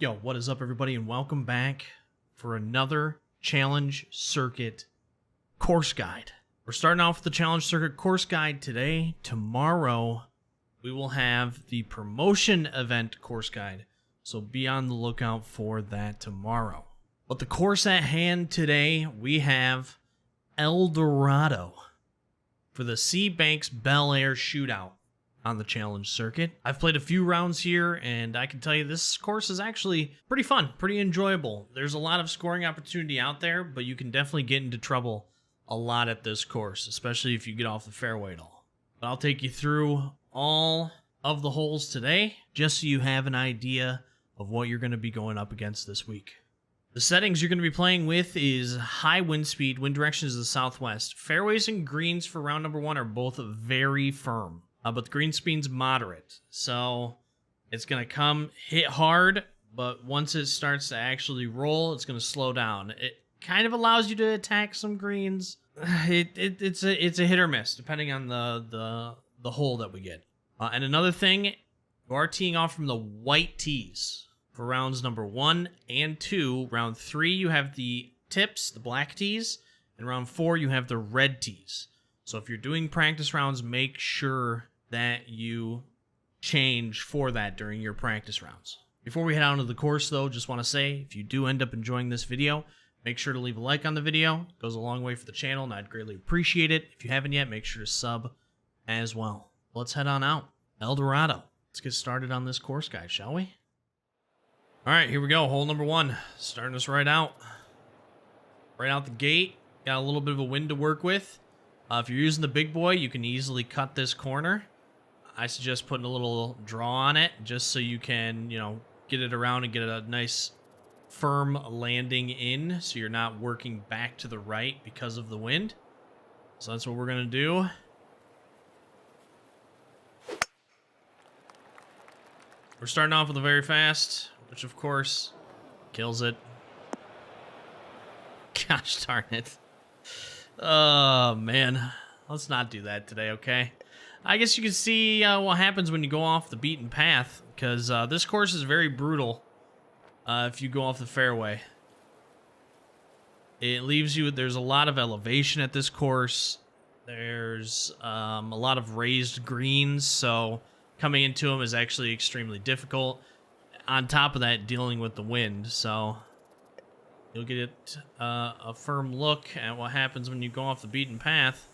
Yo, what is up, everybody, and welcome back for another Challenge Circuit course guide. We're starting off with the Challenge Circuit course guide today. Tomorrow, we will have the promotion event course guide, so be on the lookout for that tomorrow. But the course at hand today, we have El Dorado for the Sea Banks Bel Air Shootout on the Challenge Circuit. I've played a few rounds here, and I can tell you this course is actually pretty fun, pretty enjoyable. There's a lot of scoring opportunity out there, but you can definitely get into trouble a lot at this course, especially if you get off the fairway at all. But I'll take you through all of the holes today, just so you have an idea of what you're going to be going up against this week. The settings you're going to be playing with is high wind speed, wind direction is the southwest. Fairways and greens for round number 1 are both very firm. But the green speed's moderate, so it's going to come hit hard, but once it starts to actually roll, it's going to slow down. It kind of allows you to attack some greens. It's a hit or miss, depending on the hole that we get. And another thing, you are teeing off from the white tees for rounds number 1 and 2. Round 3, you have the tips, the black tees, and round 4, you have the red tees. So if you're doing practice rounds, make sure that you change for that during your practice rounds. Before we head out into the course, though, just want to say, if you do end up enjoying this video, make sure to leave a like on the video. It goes a long way for the channel, and I'd greatly appreciate it. If you haven't yet, make sure to sub as well. Let's head on out. El Dorado. Let's get started on this course guide, shall we? All right, here we go. Hole number 1. Starting us right out. Right out the gate. Got a little bit of a wind to work with. If you're using the big boy, you can easily cut this corner. I suggest putting a little draw on it just so you can, get it around and get a nice firm landing in so you're not working back to the right because of the wind. So that's what we're going to do. We're starting off with a very fast, which of course kills it. Gosh darn it. Oh, man. Let's not do that today, okay? I guess you can see what happens when you go off the beaten path, because this course is very brutal if you go off the fairway. It leaves you... There's a lot of elevation at this course. There's a lot of raised greens, so coming into them is actually extremely difficult. On top of that, dealing with the wind, so... You'll get a firm look at what happens when you go off the beaten path.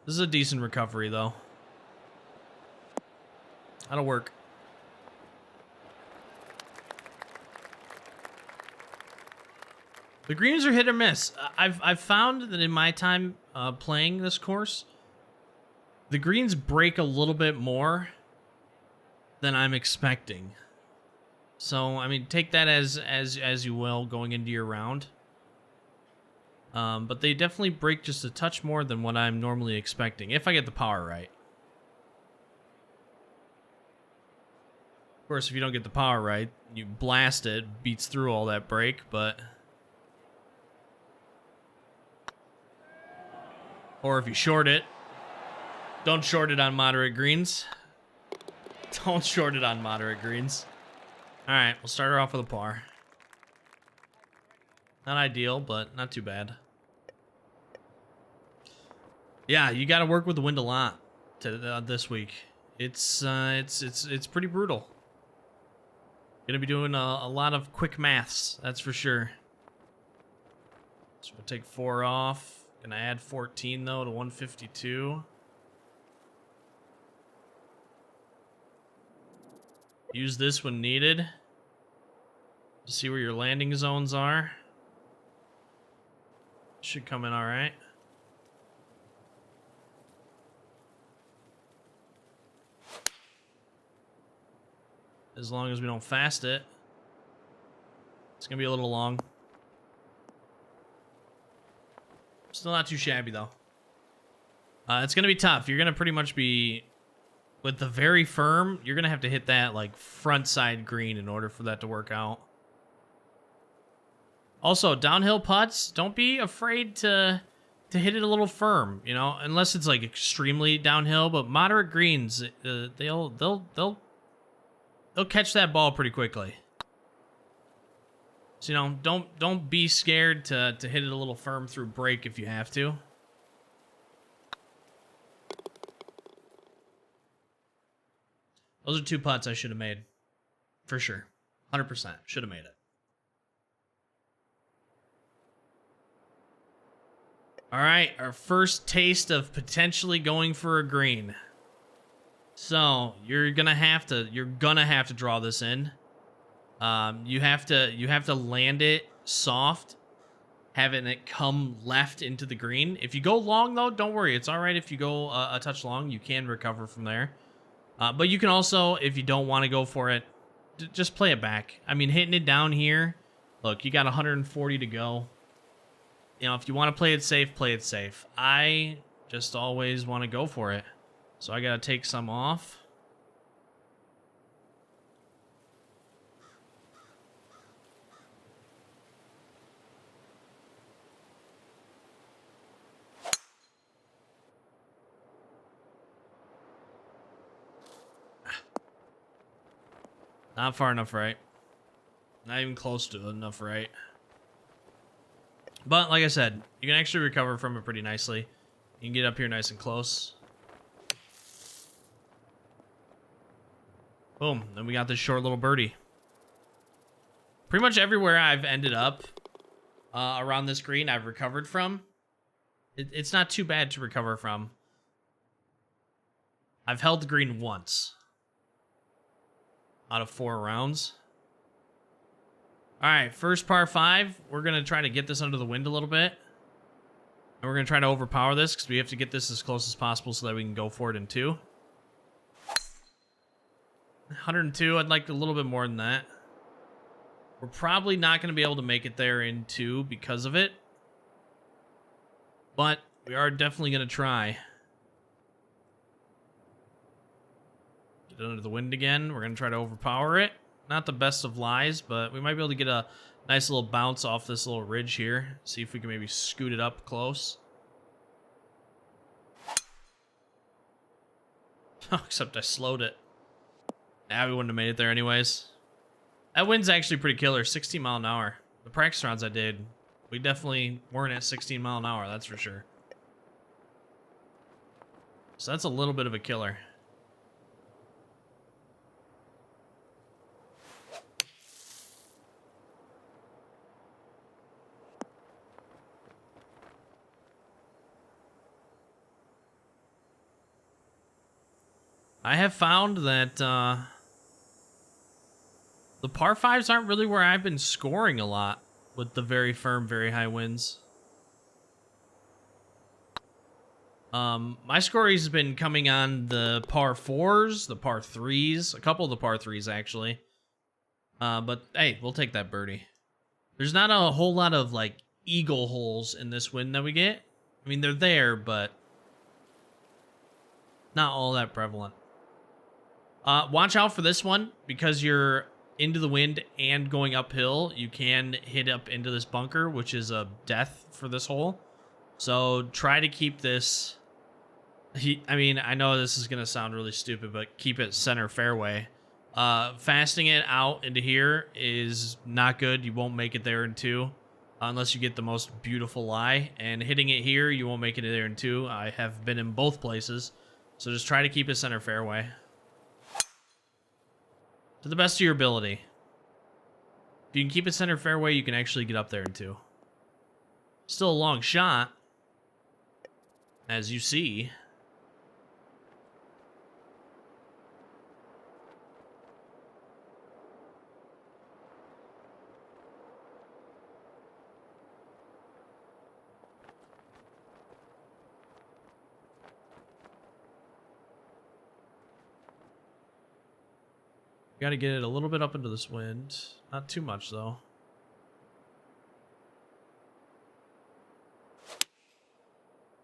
This is a decent recovery, though. That'll work. The greens are hit or miss. I've found that in my time playing this course, the greens break a little bit more than I'm expecting. So, I mean, take that as you will going into your round. But they definitely break just a touch more than what I'm normally expecting, if I get the power right. Of course, if you don't get the power right, you blast it, beats through all that break, but... Or if you short it. Don't short it on moderate greens. Don't short it on moderate greens. Alright, we'll start her off with a par. Not ideal, but not too bad. Yeah, you got to work with the wind a lot this week. It's pretty brutal. Gonna be doing a lot of quick maths, that's for sure. So we'll take 4 off. Gonna add 14 though to 152. Use this when needed to see where your landing zones are. Should come in all right. As long as we don't fast it. It's gonna be a little long. Still not too shabby though. It's gonna be tough. You're gonna pretty much be... With the very firm, you're going to have to hit that, like, front side green in order for that to work out. Also, downhill putts, don't be afraid to to hit it a little firm, you know, unless it's like extremely downhill. But moderate greens, they'll catch that ball pretty quickly. So, you know, don't be scared to hit it a little firm through break if you have to. Those are 2 putts I should have made. For sure. 100%. Should have made it. All right, our first taste of potentially going for a green. So, you're gonna have to draw this in. You have to land it soft, having it come left into the green. If you go long though, don't worry. It's all right if you go a touch long. You can recover from there. But you can also, if you don't want to go for it, just play it back. I mean, hitting it down here, look, you got 140 to go. You know, if you want to play it safe, play it safe. I just always want to go for it. So I got to take some off. Not far enough right. Not even close to enough right. But like I said, you can actually recover from it pretty nicely. You can get up here nice and close. Boom. Then we got this short little birdie. Pretty much everywhere I've ended up around this green, I've recovered from. It's not too bad to recover from. I've held the green once out of 4 rounds. All right, first par 5. We're going to try to get this under the wind a little bit. And we're going to try to overpower this because we have to get this as close as possible so that we can go for it in 2. 102, I'd like a little bit more than that. We're probably not going to be able to make it there in 2 because of it. But we are definitely going to try. Get under the wind again. We're going to try to overpower it. Not the best of lies, but we might be able to get a nice little bounce off this little ridge here. See if we can maybe scoot it up close. Except I slowed it. Nah, we wouldn't have made it there anyways. That wind's actually pretty killer. 16 mile an hour. The practice rounds I did, we definitely weren't at 16 mile an hour, that's for sure. So that's a little bit of a killer. I have found that the par 5s aren't really where I've been scoring a lot with the very firm, very high winds. My scoring has been coming on the par 4s, the par 3s, a couple of the par 3s actually. But hey, we'll take that birdie. There's not a whole lot of like eagle holes in this wind that we get. I mean, they're there, but not all that prevalent. Watch out for this one because you're into the wind and going uphill. You can hit up into this bunker, which is a death for this hole. So try to keep this. I mean, I know this is going to sound really stupid, but keep it center fairway. Fasting it out into here is not good. You won't make it there in 2 unless you get the most beautiful lie. And hitting it here, you won't make it there in 2. I have been in both places. So just try to keep it center fairway. To the best of your ability. If you can keep it center fairway, you can actually get up there in 2. Still a long shot, as you see. Got to get it a little bit up into this wind. Not too much, though.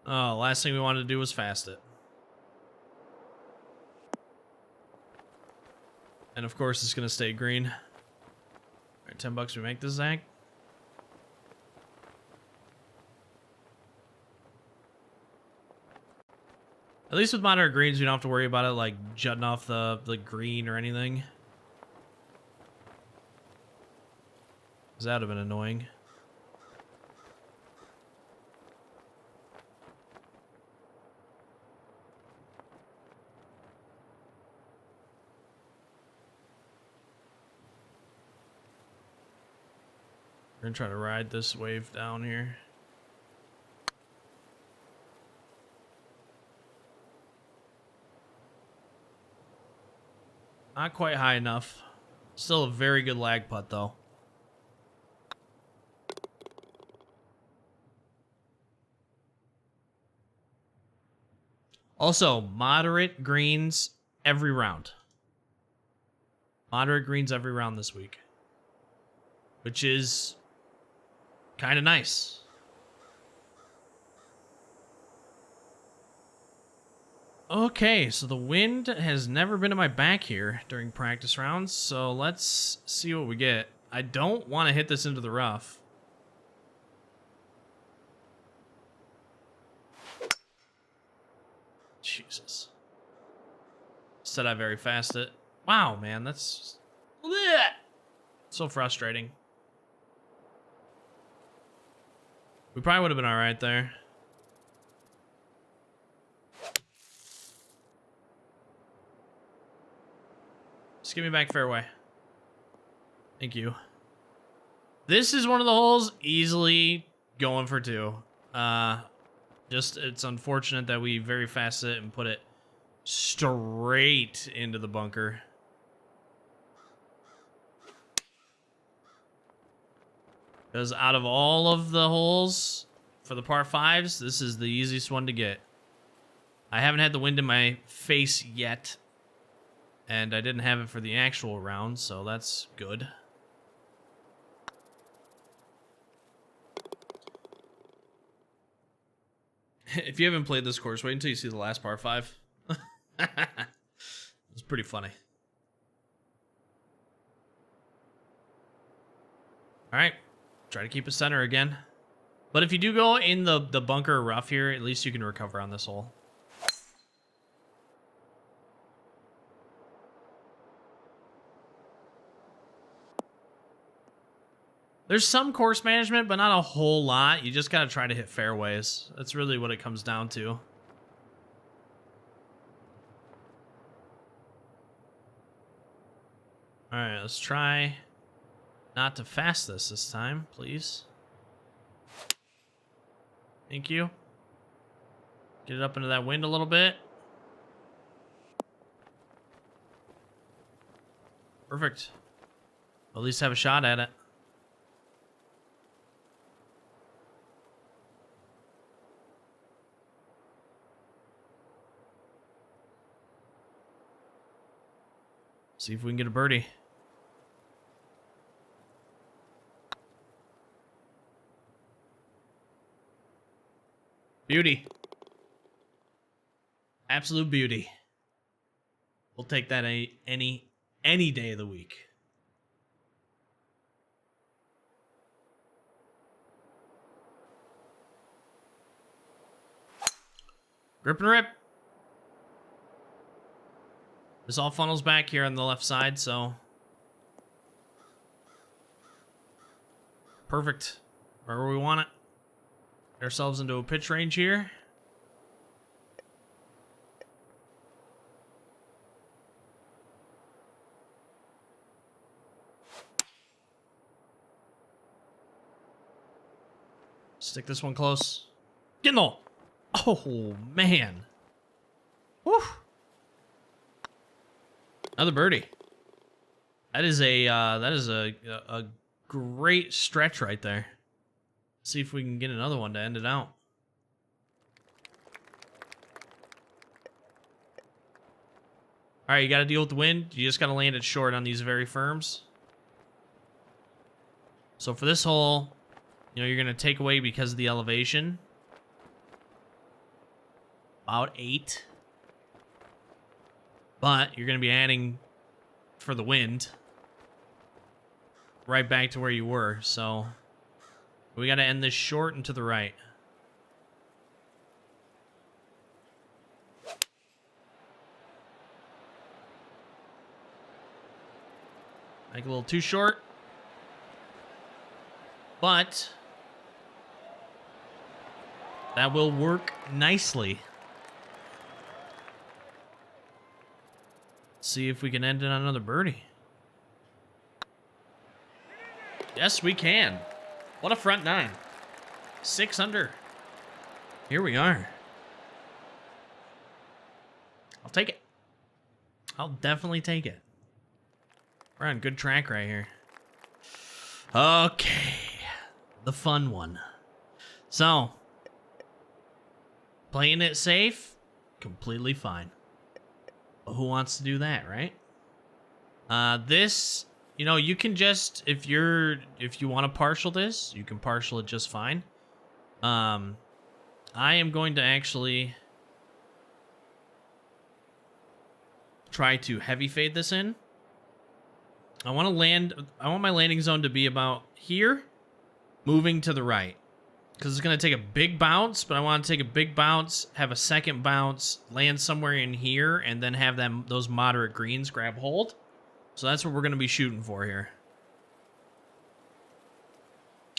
Oh, last thing we wanted to do was fast it. And of course, it's going to stay green. All right, $10 we make this, Zach. At least with moderate greens, we don't have to worry about it like jutting off the green or anything. 'Cause that would have been annoying. We're gonna try to ride this wave down here. Not quite high enough. Still a very good lag putt, though. Also, moderate greens every round. Moderate greens every round this week. Which is kind of nice. Okay, so the wind has never been in my back here during practice rounds, so let's see what we get. I don't want to hit this into the rough. Jesus. Said I very fast it. Wow, man, that's bleh. So frustrating. We probably would have been all right there. Just give me back fairway. Thank you. This is one of the holes easily going for 2. Just it's unfortunate that we very fast it and put it straight into the bunker. Because out of all of the holes for the par 5s, this is the easiest one to get. I haven't had the wind in my face yet. And I didn't have it for the actual round, so that's good. If you haven't played this course, wait until you see the last par 5. It's pretty funny. All right. Try to keep a center again. But if you do go in the bunker rough here, at least you can recover on this hole. There's some course management, but not a whole lot. You just got to try to hit fairways. That's really what it comes down to. All right, let's try not to fast this time, please. Thank you. Get it up into that wind a little bit. Perfect. At least have a shot at it. See if we can get a birdie. Beauty. Absolute beauty. We'll take that any day of the week. Grip and rip. This all funnels back here on the left side, so perfect. Wherever we want it. Get ourselves into a pitch range here. Stick this one close. Get in the hole. Oh, man. Whew. Another birdie. That is a great stretch right there. See if we can get another one to end it out. All right, you got to deal with the wind. You just got to land it short on these very firms. So for this hole, you know, you're going to take away because of the elevation. About 8. But you're going to be adding for the wind right back to where you were. So we got to end this short and to the right. Like a little too short. But that will work nicely. See if we can end it on another birdie. Yes, we can. What a front nine. 6 under. Here we are. I'll take it. I'll definitely take it. We're on good track right here. Okay. The fun one. So, playing it safe, completely fine. But who wants to do that, right? This, you know, you can just, if you want to partial this, you can partial it just fine. I am going to actually try to heavy fade this in. I want my landing zone to be about here, moving to the right. Because it's going to take a big bounce, but I want to take a big bounce, have a second bounce, land somewhere in here, and then have those moderate greens grab hold. So that's what we're going to be shooting for here.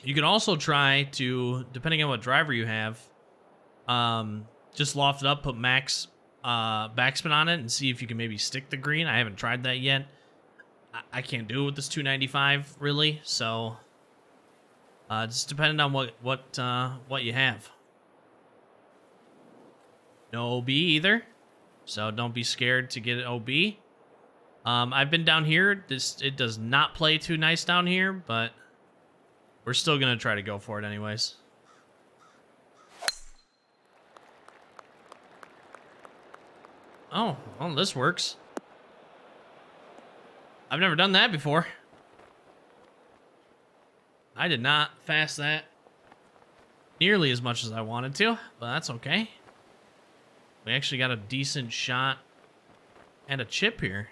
You can also try to, depending on what driver you have, just loft it up, put max backspin on it, and see if you can maybe stick the green. I haven't tried that yet. I can't do it with this 295 really, so just depending on what you have. No OB either, so don't be scared to get an OB. I've been down here. It does not play too nice down here, but we're still gonna try to go for it anyways. Oh, well, this works. I've never done that before. I did not fast that nearly as much as I wanted to, but that's okay. We actually got a decent shot and a chip here.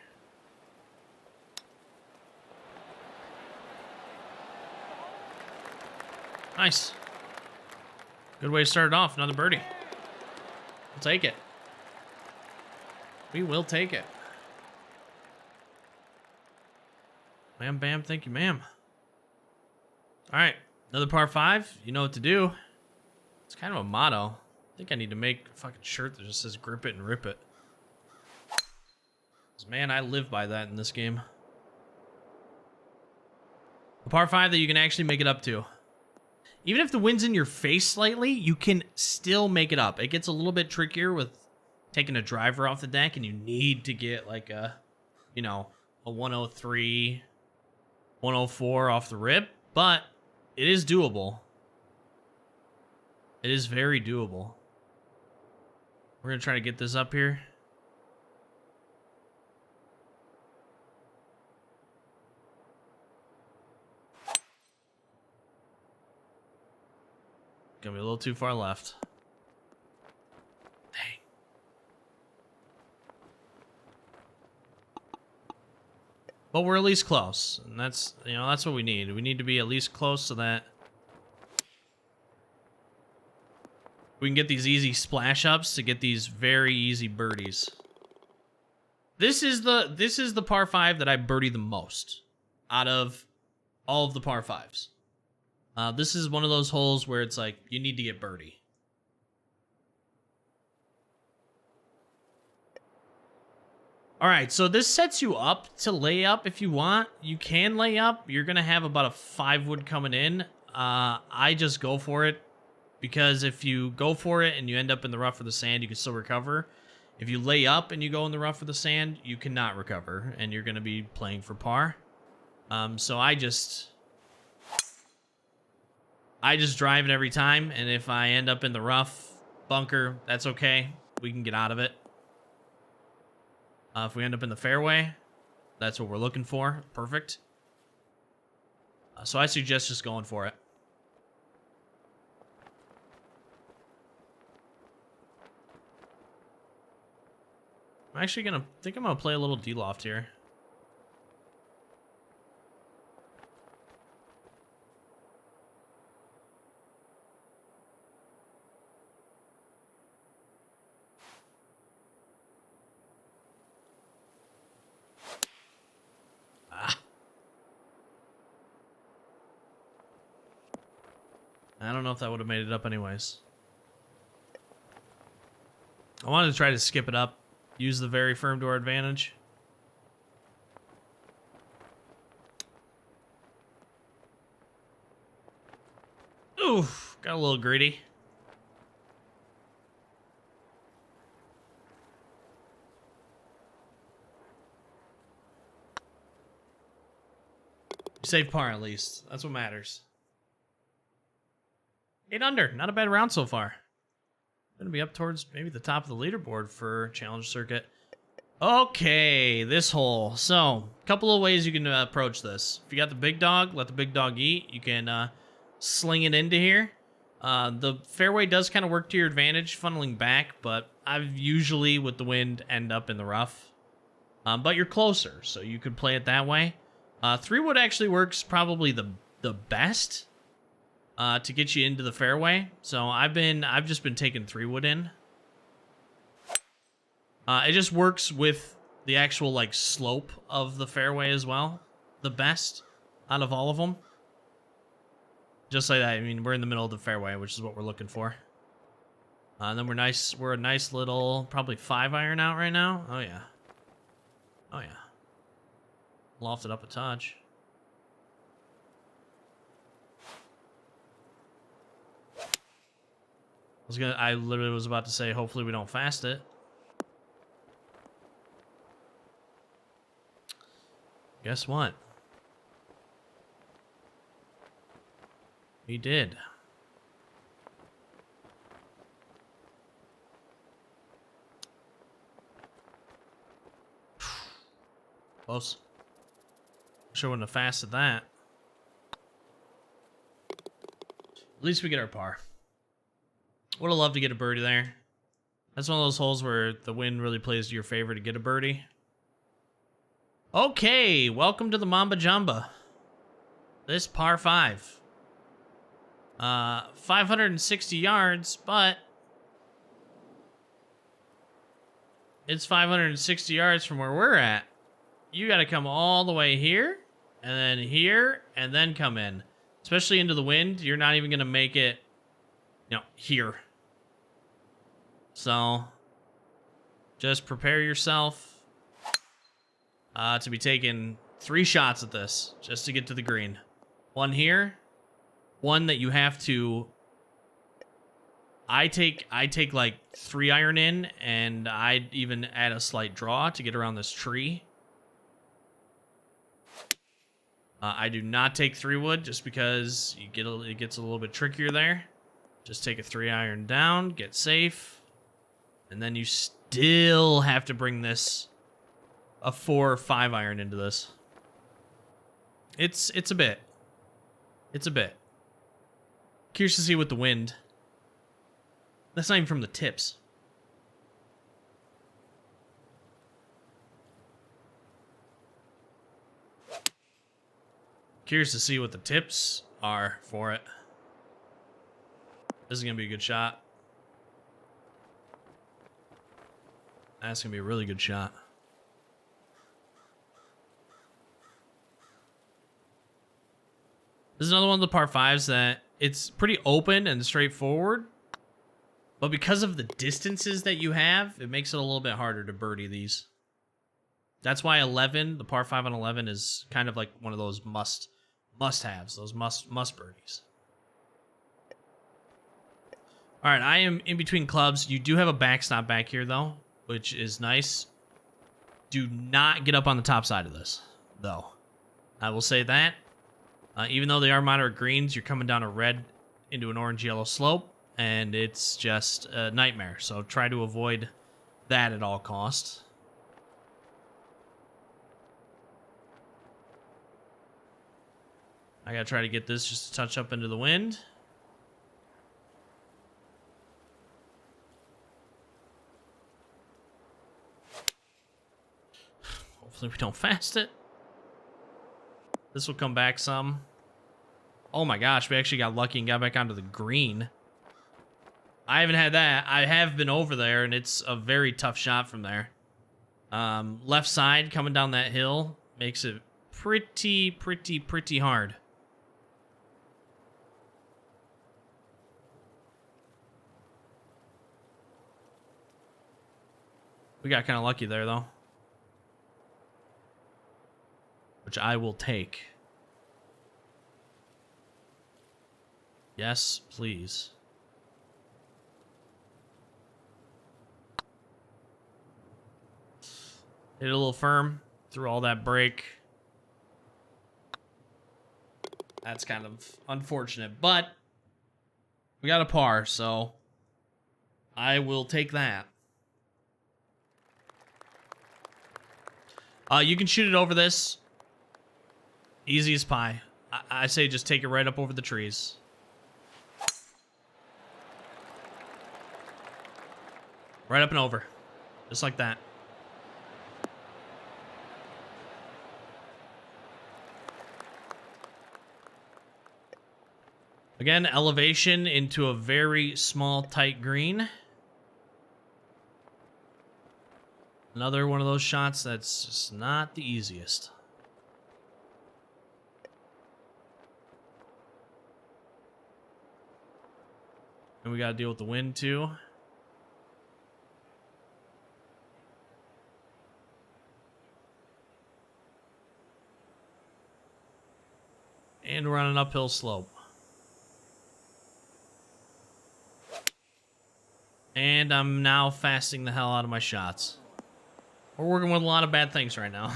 Nice. Good way to start it off. Another birdie. We'll take it. We will take it. Bam, bam, thank you, ma'am. All right, another par 5. You know what to do. It's kind of a motto. I think I need to make a fucking shirt that just says grip it and rip it. 'Cause, man, I live by that in this game. A par 5 that you can actually make it up to. Even if the wind's in your face slightly, you can still make it up. It gets a little bit trickier with taking a driver off the deck, and you need to get like a, you know, a 103, 104 off the rip, but it is doable. It is very doable. We're going to try to get this up here. Gonna be a little too far left. Dang. But we're at least close, and that's, you know, that's what we need. We need to be at least close so that we can get these easy splash ups to get these very easy birdies. This is the par 5 that I birdie the most out of all of the par 5s. This is one of those holes where it's like, you need to get birdie. All right, so this sets you up to lay up if you want. You can lay up. You're going to have about a 5 wood coming in. I just go for it because if you go for it and you end up in the rough or the sand, you can still recover. If you lay up and you go in the rough or the sand, you cannot recover, and you're going to be playing for par. So I just drive it every time, and if I end up in the rough bunker, that's okay. We can get out of it. If we end up in the fairway, that's what we're looking for. Perfect. So I suggest just going for it. I'm actually gonna think I'm gonna play a little D-loft here. I don't know if that would have made it up anyways. I wanted to try to skip it up, use the very firm to our advantage. Oof, got a little greedy. Save par at least. That's what matters. 8 under. Not a bad round so far. Gonna be up towards maybe the top of the leaderboard for Challenge Circuit. Okay, this hole. So, a couple of ways you can approach this. If you got the big dog, let the big dog eat. You can sling it into here. The fairway does kind of work to your advantage, funneling back, but I've usually, with the wind, end up in the rough. But you're closer, so you could play it that way. 3-wood actually works probably the best to get you into the fairway. So I've just been taking 3-wood in. It just works with the actual like slope of the fairway as well. The best out of all of them. Just like that. I mean, we're in the middle of the fairway, which is what we're looking for. And then we're a nice little probably 5-iron out right now. Oh yeah. Oh yeah. Lofted up a touch. I literally was about to say, hopefully we don't fast it. Guess what? We did. Close. Sure wouldn't have fasted that. At least we get our par. Would have loved to get a birdie there. That's one of those holes where the wind really plays to your favor to get a birdie. Okay, welcome to the Mamba Jamba. This par 5. 560 yards, but it's 560 yards from where we're at. You got to come all the way here, and then come in. Especially into the wind, you're not even going to make it, here. So, just prepare yourself to be taking 3 shots at this, just to get to the green. One here, one that you have to... I take like 3-iron in, and I'd even add a slight draw to get around this tree. I do not take 3-wood just because it gets a little bit trickier there. Just take a 3-iron down, get safe, and then you still have to bring a 4 or 5-iron into this. It's a bit. It's a bit. Curious to see what the wind. That's not even from the tips. Curious to see what the tips are for it. This is going to be a good shot. That's going to be a really good shot. This is another one of the par 5s that it's pretty open and straightforward. But because of the distances that you have, it makes it a little bit harder to birdie these. That's why 11, the par 5 on 11 is kind of like one of those must-haves, those must birdies. All right, I am in between clubs. You do have a backstop back here, though, which is nice. Do not get up on the top side of this, though. I will say that. Even though they are moderate greens, you're coming down a red into an orange-yellow slope, and it's just a nightmare. So try to avoid that at all costs. I gotta try to get this just a touch up into the wind. Hopefully we don't fast it. This will come back some. Oh my gosh, we actually got lucky and got back onto the green. I haven't had that. I have been over there, and it's a very tough shot from there. Left side coming down that hill makes it pretty hard. We got kind of lucky there, though. Which I will take. Yes, please. Hit it a little firm through all that break. That's kind of unfortunate, but we got a par, so I will take that. You can shoot it over this. Easy as pie. I say just take it right up over the trees. Right up and over. Just like that. Again, elevation into a very small, tight green. Another one of those shots that's just not the easiest. And we got to deal with the wind, too. And we're on an uphill slope. And I'm now fasting the hell out of my shots. We're working with a lot of bad things right now.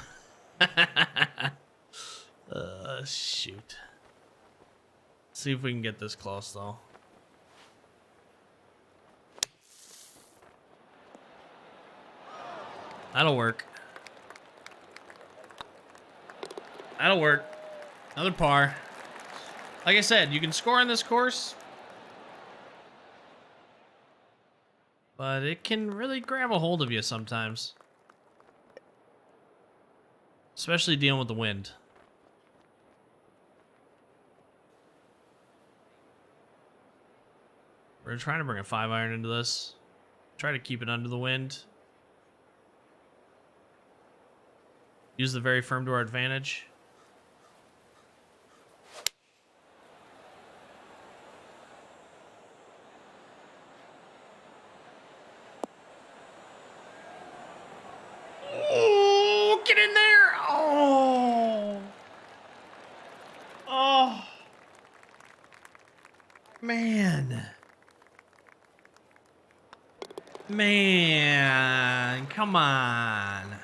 Shoot. See if we can get this close, though. That'll work. That'll work. Another par. Like I said, you can score on this course, but it can really grab a hold of you sometimes. Especially dealing with the wind. We're trying to bring a 5-iron into this. Try to keep it under the wind. Use the very firm to our advantage. Oh, get in there! Oh! Oh! Man. Man, come on.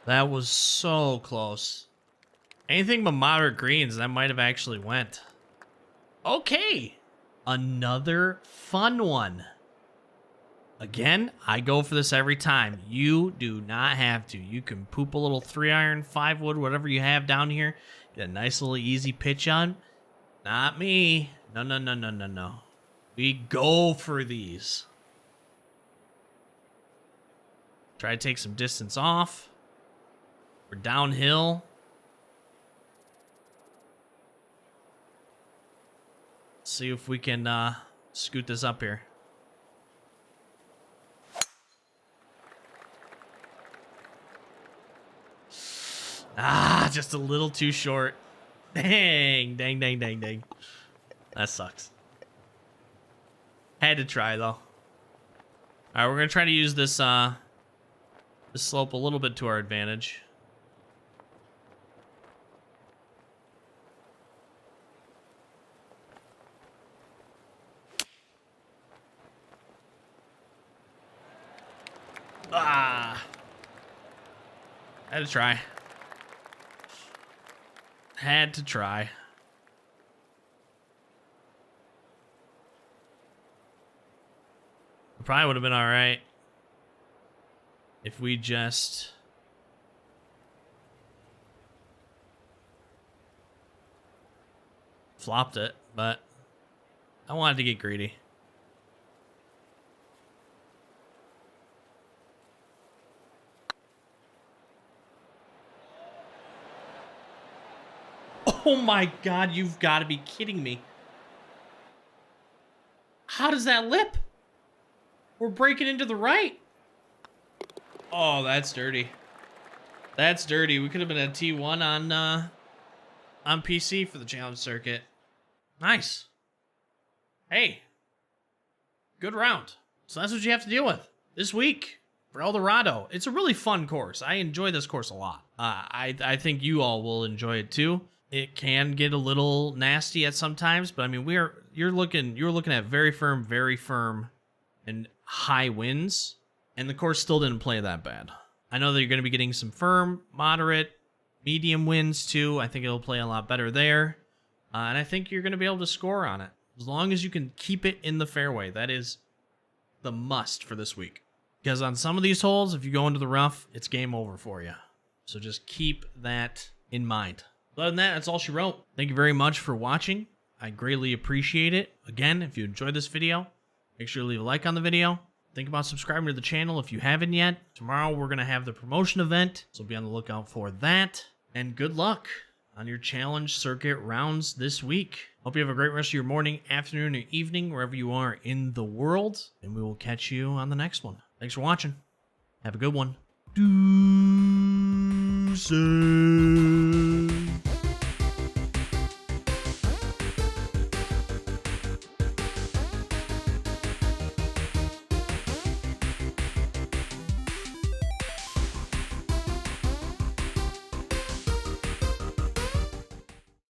That was so close. Anything but moderate greens, that might have actually went. Okay. Another fun one. Again, I go for this every time. You do not have to. You can poop a little 3-iron, 5-wood, whatever you have down here. Get a nice little easy pitch on. Not me. No, no, no, no, no, no. We go for these. Try to take some distance off. We're downhill. See if we can scoot this up here. Ah, just a little too short. Dang, dang, dang, dang, dang. That sucks. Had to try, though. All right, we're going to try to use this, this slope a little bit to our advantage. Ah! Had to try. Had to try. It probably would have been all right if we just flopped it, but I wanted to get greedy. Oh my God, you've got to be kidding me. How does that lip? We're breaking into the right. Oh, that's dirty. That's dirty. We could have been at T1 on PC for the challenge circuit. Nice. Hey. Good round. So that's what you have to deal with this week for El Dorado. It's a really fun course. I enjoy this course a lot. I think you all will enjoy it too. It can get a little nasty at sometimes, but I mean, you're looking at very firm and high winds, and the course still didn't play that bad. I know that you're going to be getting some firm, moderate, medium winds too. I think it'll play a lot better there, and I think you're going to be able to score on it as long as you can keep it in the fairway. That is the must for this week, because on some of these holes, if you go into the rough, it's game over for you. So just keep that in mind. Other than that, that's all she wrote. Thank you very much for watching. I greatly appreciate it. Again, if you enjoyed this video, make sure to leave a like on the video. Think about subscribing to the channel if you haven't yet. Tomorrow we're going to have the promotion event, so be on the lookout for that. And good luck on your challenge circuit rounds this week. Hope you have a great rest of your morning, afternoon, or evening, wherever you are in the world. And we will catch you on the next one. Thanks for watching. Have a good one. Deuces.